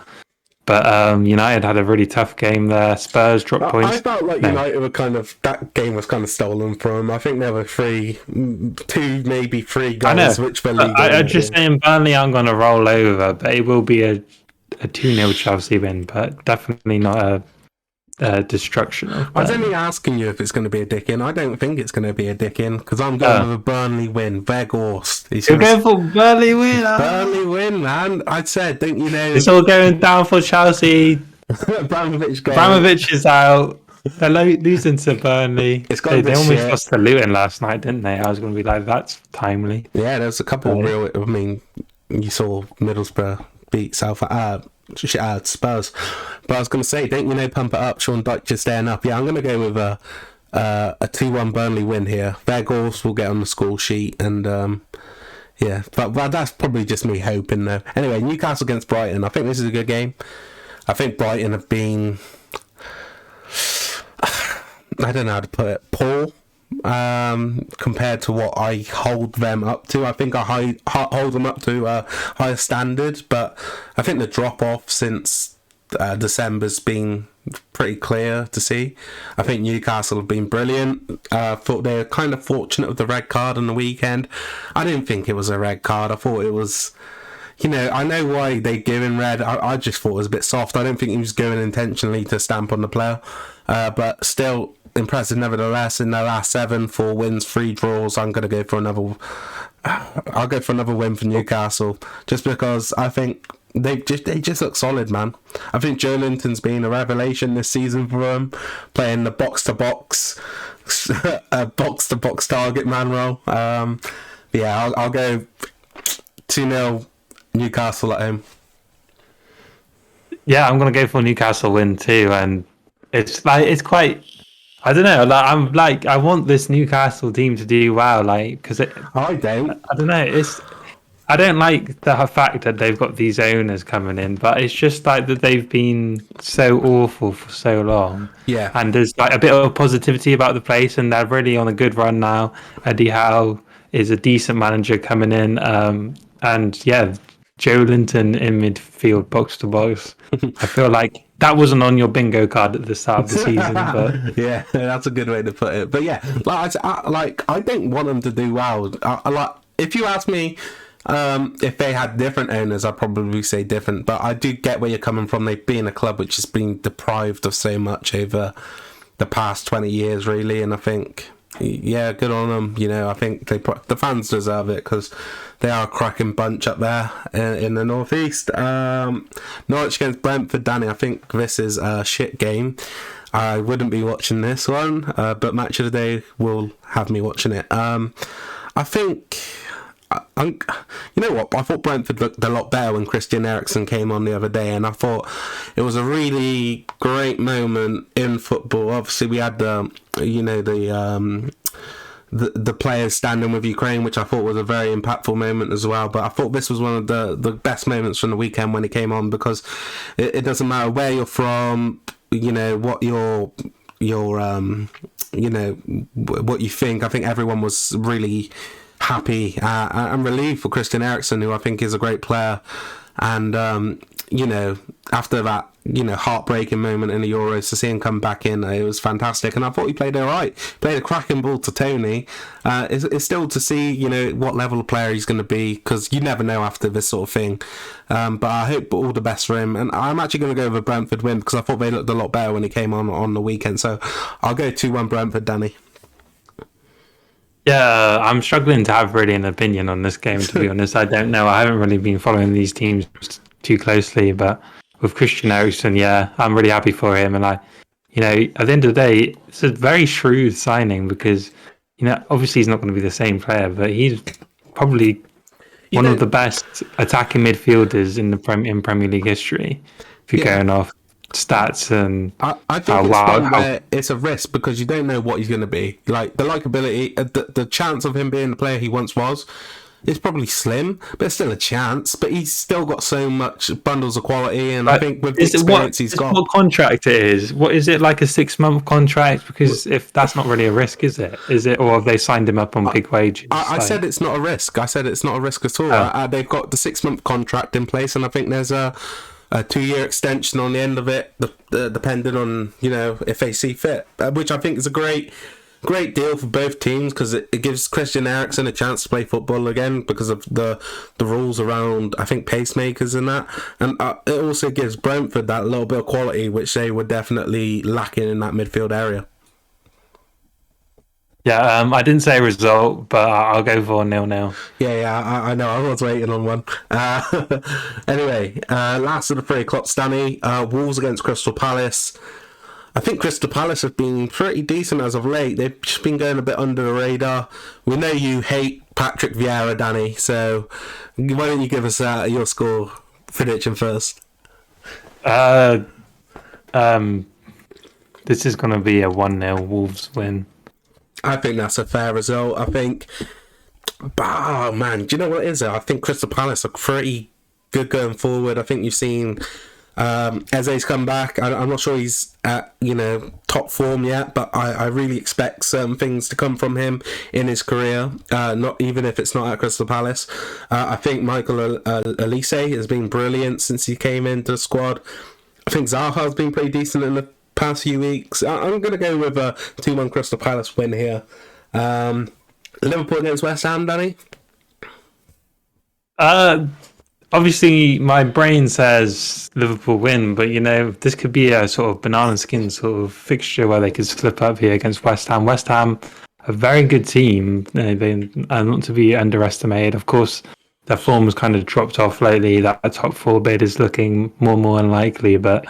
but United had a really tough game there. Spurs dropped points. I felt like United were that game was kind of stolen from them. I think there were 2, maybe 3 goals, which the league. I'm just saying Burnley aren't going to roll over, but it will be a 2-0 Chelsea win, but definitely not a destruction. I was only asking you if it's going to be a dick-in. I don't think it's going to be a dick-in because I'm going with a Burnley win. Weghorst. You're going for Burnley win? Burnley win, man. I said, don't you know? It's all going down for Chelsea. Abramovich is out. They're losing to Burnley. They almost lost to Luton last night, didn't they? I was going to be like, that's timely. Yeah, there's a couple real. I mean, you saw Middlesbrough beat Spurs, but I was going to say, don't pump it up. Sean Dyche just staying up. Yeah, I'm going to go with a 2-1 Burnley win here. Weghorst will get on the score sheet, and but that's probably just me hoping though. Anyway, Newcastle against Brighton. I think this is a good game. I think Brighton have been, I don't know how to put it, poor compared to what I hold them up to. I think I hold them up to a higher standard, but I think the drop off since December's been pretty clear to see. I think Newcastle have been brilliant. Thought they were kind of fortunate with the red card on the weekend. I didn't think it was a red card. I thought it was, I know why they give him red. I just thought it was a bit soft. I don't think he was going intentionally to stamp on the player, but still impressive nevertheless. In their last 7, 4 wins, 3 draws, I'm going to go for another. I'll go for another win for Newcastle, just because I think they just look solid, man. I think Joe Linton's been a revelation this season for them, playing the box to box target man role. I'll go 2-0 Newcastle at home. Yeah, I'm going to go for Newcastle win too, and it's quite. I don't know. I want this Newcastle team to do well. Because I don't. I don't know. I don't like the fact that they've got these owners coming in, but it's just like that they've been so awful for so long. Yeah. And there's like a bit of positivity about the place, and they're really on a good run now. Eddie Howe is a decent manager coming in, and yeah, Joe Linton in midfield, box to box. I feel like that wasn't on your bingo card at the start of the season, but Yeah, that's a good way to put it. But yeah, I don't want them to do well. If you ask me, if they had different owners, I'd probably say different. But I do get where you're coming from. They've been a club which has been deprived of so much over the past 20 years, really. And I think, yeah, good on them. You know, I think the fans deserve it because they are a cracking bunch up there in the northeast. Norwich against Brentford, Danny. I think this is a shit game. I wouldn't be watching this one, but Match of the Day will have me watching it. I think. You know what? I thought Brentford looked a lot better when Christian Eriksen came on the other day, and I thought it was a really great moment in football. Obviously, we had the players standing with Ukraine, which I thought was a very impactful moment as well. But I thought this was one of the best moments from the weekend when he came on, because it doesn't matter where you're from, you know, what your what you think. I think everyone was really happy and relieved for Christian Eriksen, who I think is a great player. And after that heartbreaking moment in the Euros, to see him come back in, it was fantastic. And I thought he played all right. Played a cracking ball to Tony. It's still to see what level of player he's going to be, because you never know after this sort of thing. But I hope all the best for him. And I'm actually going to go with a Brentford win, because I thought they looked a lot better when he came on the weekend. So I'll go 2-1 Brentford, Danny. yeah, I'm struggling to have really an opinion on this game, to be honest. I don't know. I haven't really been following these teams too closely, but with Christian Eriksen, yeah, I'm really happy for him. And at the end of the day, it's a very shrewd signing, because, obviously he's not going to be the same player, but he's probably one of the best attacking midfielders in Premier League history. If you're going off stats, and I think where it's a risk, because you don't know what he's going to be. Like, the likability, the chance of him being the player he once was, it's probably slim, but it's still a chance. But he's still got so much bundles of quality, and I think with the experience he's got. What contract it is? What is it, like a 6-month contract? Because if that's not really a risk, is it? Or have they signed him up on big wages? I said it's not a risk. I said it's not a risk at all. They've got the 6-month contract in place, and I think there's a 2-year extension on the end of it, depending on if they see fit, which I think is a great deal for both teams, because it gives Christian Eriksen a chance to play football again, because of the rules around, I think, pacemakers and that, and it also gives Brentford that little bit of quality which they were definitely lacking in that midfield area. Yeah, I didn't say a result, but I'll go for 0-0. Yeah, I know. I was waiting on one. Anyway, last of the 3 o'clock, Stanley. Wolves against Crystal Palace. I think Crystal Palace have been pretty decent as of late. They've just been going a bit under the radar. We know you hate Patrick Vieira, Danny, so why don't you give us your score prediction first? This is going to be a 1-0 Wolves win. I think that's a fair result. I think, oh man, do you know what it is? I think Crystal Palace are pretty good going forward. I think you've seen Eze's come back. I'm not sure he's at top form yet, but I really expect certain things to come from him in his career. Not even if it's not at Crystal Palace. I think Michael Elise has been brilliant since he came into the squad. I think Zaha's been pretty decent in the past few weeks. I'm going to go with a 2-1 Crystal Palace win here. Liverpool against West Ham, Danny? Obviously, my brain says Liverpool win, but this could be a sort of banana skin sort of fixture where they could slip up here against West Ham. West Ham, a very good team. They are not to be underestimated. Of course, their form has kind of dropped off lately. That top 4 bid is looking more and more unlikely, but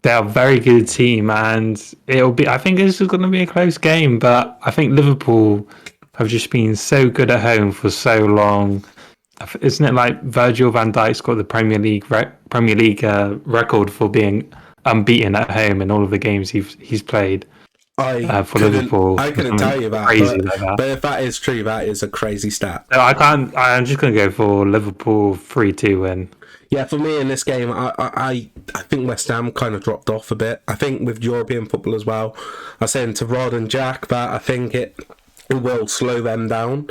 they're a very good team, and I think this is going to be a close game, but I think Liverpool have just been so good at home for so long. Isn't it like Virgil van Dijk's got the Premier League record for being unbeaten at home in all of the games he's played? for Liverpool. I couldn't tell you that, crazy like that. but if that is true, that is a crazy stat. No, I can't. I'm just going to go for Liverpool 3-2 win. Yeah, for me in this game, I think West Ham kind of dropped off a bit. I think with European football as well, I was saying to Rod and Jack that I think it will slow them down.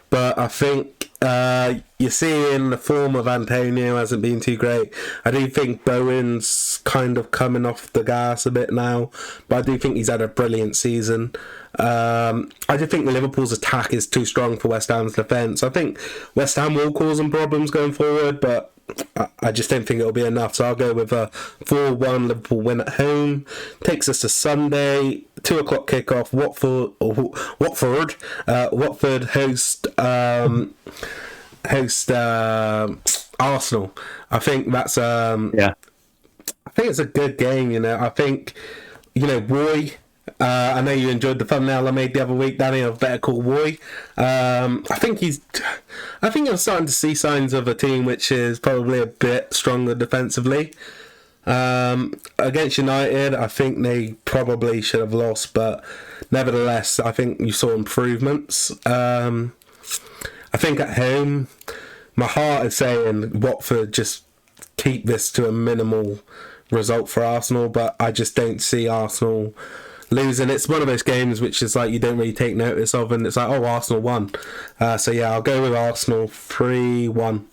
But I think you're seeing the form of Antonio hasn't been too great. I do think Bowen's kind of coming off the gas a bit now, but I do think he's had a brilliant season. I do think Liverpool's attack is too strong for West Ham's defence. I think West Ham will cause them problems going forward, but I just don't think it'll be enough. So I'll go with a 4-1 Liverpool win at home. Takes us to Sunday, 2:00 kickoff. Watford host Arsenal. I think that's I think it's a good game. I think Roy. I know you enjoyed the thumbnail I made the other week, Danny, of Better Call Roy. I think I'm starting to see signs of a team which is probably a bit stronger defensively. Against United, I think they probably should have lost, but nevertheless, I think you saw improvements. I think at home, my heart is saying Watford just keep this to a minimal result for Arsenal, but I just don't see Arsenal losing. It's one of those games which is like you don't really take notice of, and it's like, oh, Arsenal won. So yeah, I'll go with Arsenal 3-1.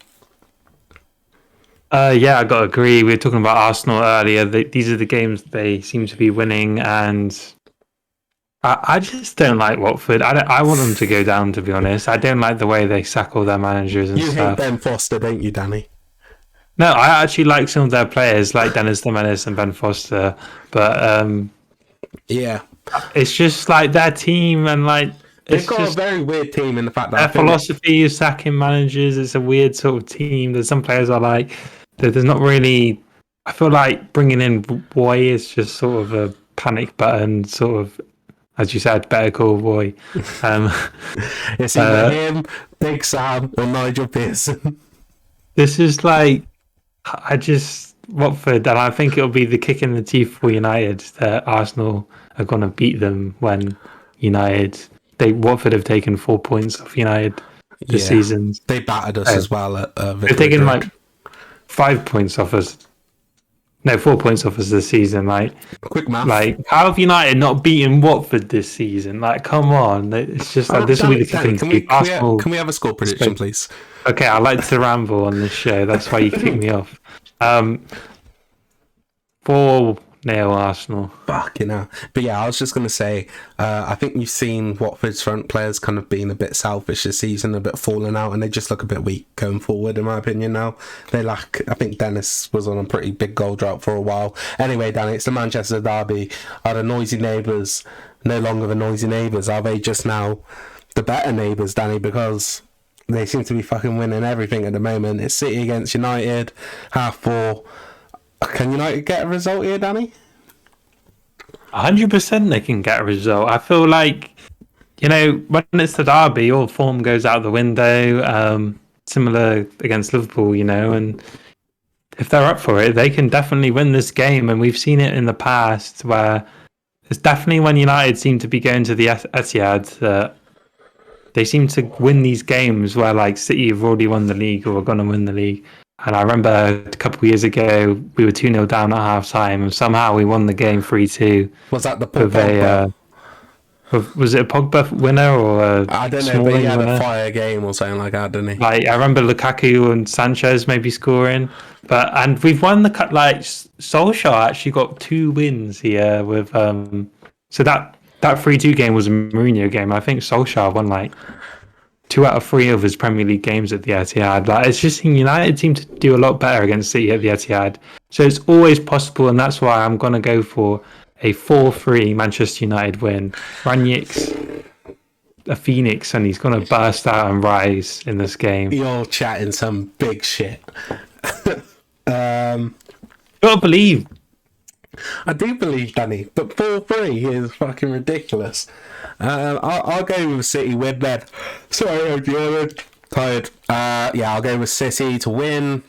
Yeah, I got to agree. We were talking about Arsenal earlier. These are the games they seem to be winning, and I just don't like Watford. I want them to go down, to be honest. I don't like the way they sack all their managers and stuff. You hate Ben Foster, don't you, Danny? No, I actually like some of their players, like Dennis the Menace and Ben Foster, but yeah, it's just like their team, and like they've got a very weird team in the fact that their philosophy is sacking managers. It's a weird sort of team. There's some players I like. There's not really. I feel like bringing in Boy is just sort of a panic button, sort of, as you said, Better Call Boy. It's either him, Big Sam, or Nigel Pearson. This is like, Watford, and I think it'll be the kick in the teeth for United that Arsenal are going to beat them when Watford have taken 4 points off United this season. They battered us as well at they've taken like 5 points off us. No, 4 points off us this season. Like, quick math. Like, how have United not beaten Watford this season? Like, come on. It's just like, this will be the kick in the teeth. Can we have a score prediction, please? Okay, I like to ramble on this show. That's why you kick me off. 4-0 Arsenal. Fucking hell. But yeah, I was just going to say, I think you've seen Watford's front players kind of being a bit selfish this season, a bit falling out, and they just look a bit weak going forward, in my opinion now. They lack, I think Dennis was on a pretty big goal drought for a while. Anyway, Danny, it's the Manchester derby. Are the noisy neighbours no longer the noisy neighbours? Are they just now the better neighbours, Danny? Because they seem to be fucking winning everything at the moment. It's City against United, 4:30. Can United get a result here, Danny? 100% they can get a result. I feel like, when it's the derby, all form goes out the window. Similar against Liverpool, and if they're up for it, they can definitely win this game. And we've seen it in the past where it's definitely when United seem to be going to the Etihad that they seem to win these games where like City have already won the league or are going to win the league. And I remember a couple of years ago, we were 2-0 down at half-time, and somehow we won the game 3-2. Was that the Pogba? Was it a Pogba winner or I don't know, but he had a fire game or something like that, didn't he? Like, I remember Lukaku and Sanchez maybe scoring. And we've won Solskjaer actually got 2 wins here with... So that 3-2 game was a Mourinho game. I think Solskjaer won 2 out of 3 of his Premier League games at the Etihad. It's just United seem to do a lot better against City at the Etihad. So it's always possible, and that's why I'm going to go for a 4-3 Manchester United win. Ranić's a phoenix, and he's going to burst out and rise in this game. You're chatting some big shit. Gotta believe. I do believe, Danny, but 4-3 is fucking ridiculous. I'll go with City win then. Sorry, I'm tired. I'll go with City to win.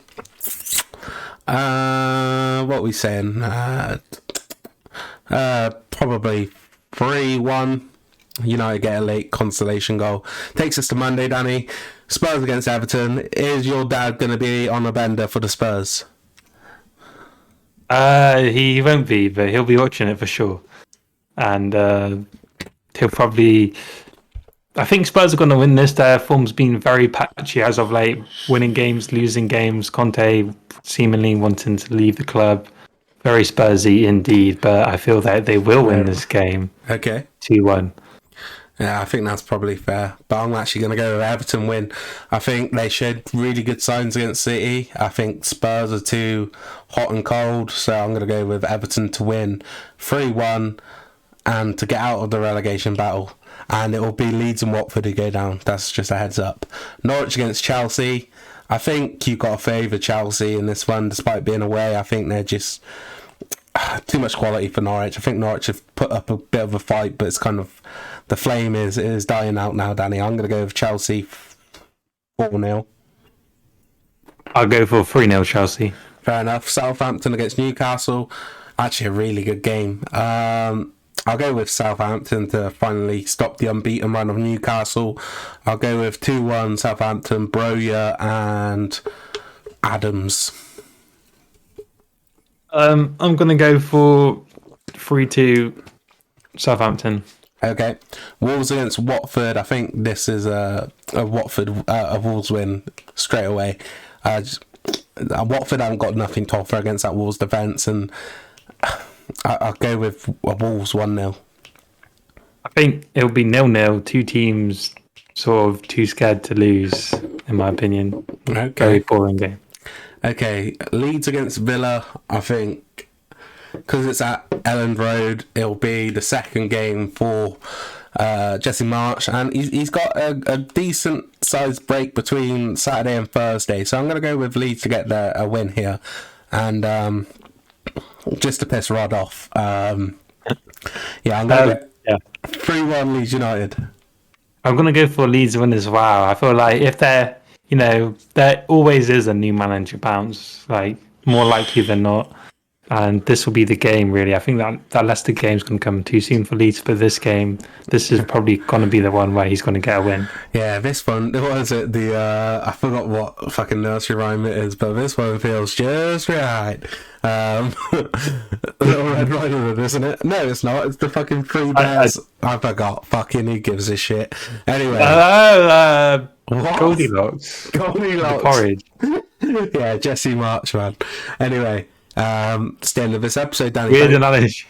What are we saying? Probably 3-1. United get a late consolation goal. Takes us to Monday, Danny. Spurs against Everton. Is your dad going to be on a bender for the Spurs? He won't be, but he'll be watching it for sure. And he'll probably... I think Spurs are going to win this. Their form's been very patchy as of late. Winning games, losing games. Conte seemingly wanting to leave the club. Very Spursy indeed, but I feel that they will win this game. Okay. 2-1. Yeah, I think that's probably fair. But I'm actually going to go with Everton win. I think they showed really good signs against City. I think Spurs are too hot and cold, so I'm going to go with Everton to win 3-1 and to get out of the relegation battle. And it will be Leeds and Watford who go down. That's just a heads up. Norwich against Chelsea. I think you've got to favour Chelsea in this one, despite being away. I think they're just too much quality for Norwich. I think Norwich have put up a bit of a fight, but it's kind of... The flame is dying out now, Danny. I'm going to go with Chelsea 4-0. I'll go for 3-0 Chelsea. Fair enough. Southampton against Newcastle. Actually, a really good game. I'll go with Southampton to finally stop the unbeaten run of Newcastle. I'll go with 2-1 Southampton, Broja and Adams. I'm going to go for 3-2 Southampton. Okay. Wolves against Watford. I think this is a Wolves win straight away. Watford haven't got nothing to offer against that Wolves defence, and I'll go with a Wolves 1-0. I think it'll be 0-0. Two teams sort of too scared to lose, in my opinion. Okay. Very boring game. Okay. Leeds against Villa. I think because it's at Elland Road, it'll be the second game for Jesse Marsch, and he's got a decent sized break between Saturday and Thursday, so I'm going to go with Leeds to get a win here, and just to piss Rod off, I'm going to go 3-1 Leeds United. I'm going to go for Leeds win as well. I feel like if there always is a new manager bounce, like more likely than not. And this will be the game, really. I think that Leicester game's going to come too soon for Leeds for this game. This is probably going to be the one where he's going to get a win. Yeah, this one, what is it? I forgot what fucking nursery rhyme it is, but this one feels just right. Little Red Riding Hood, isn't it? No, it's not. It's the fucking Three Bears. I forgot. Fucking who gives a shit. Anyway. Goldilocks. Goldilocks. Porridge. Yeah, Jesse Marsch, man. Anyway. It's the end of this episode, Danny. Weird knowledge.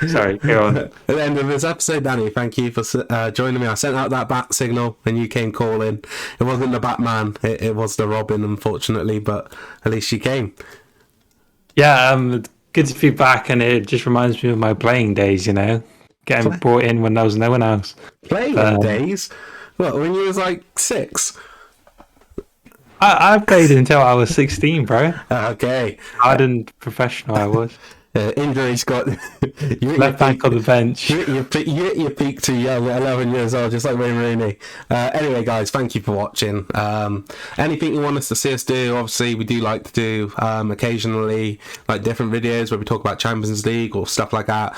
Sorry, go on. At the end of this episode, Danny, thank you for joining me. I sent out that bat signal and you came calling. It wasn't the Batman, it was the Robin, unfortunately, but at least you came. Yeah, good to be back, and it just reminds me of my playing days, getting brought in when there was no one else. Playing days? What, when you was like 6? I played until I was 16, bro. Okay. Ardent professional I was. Injuries got... Left bank on the bench. You hit your peak too young at 11 years old, just like Wayne Rooney. Anyway, guys, thank you for watching. Anything you want us to see us do, obviously, we do like to do occasionally, like different videos where we talk about Champions League or stuff like that.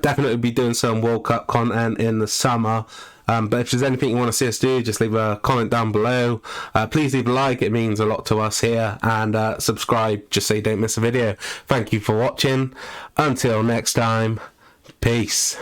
Definitely be doing some World Cup content in the summer. But if there's anything you want to see us do, just leave a comment down below. Please leave a like, it means a lot to us here. And subscribe just so you don't miss a video. Thank you for watching. Until next time, peace.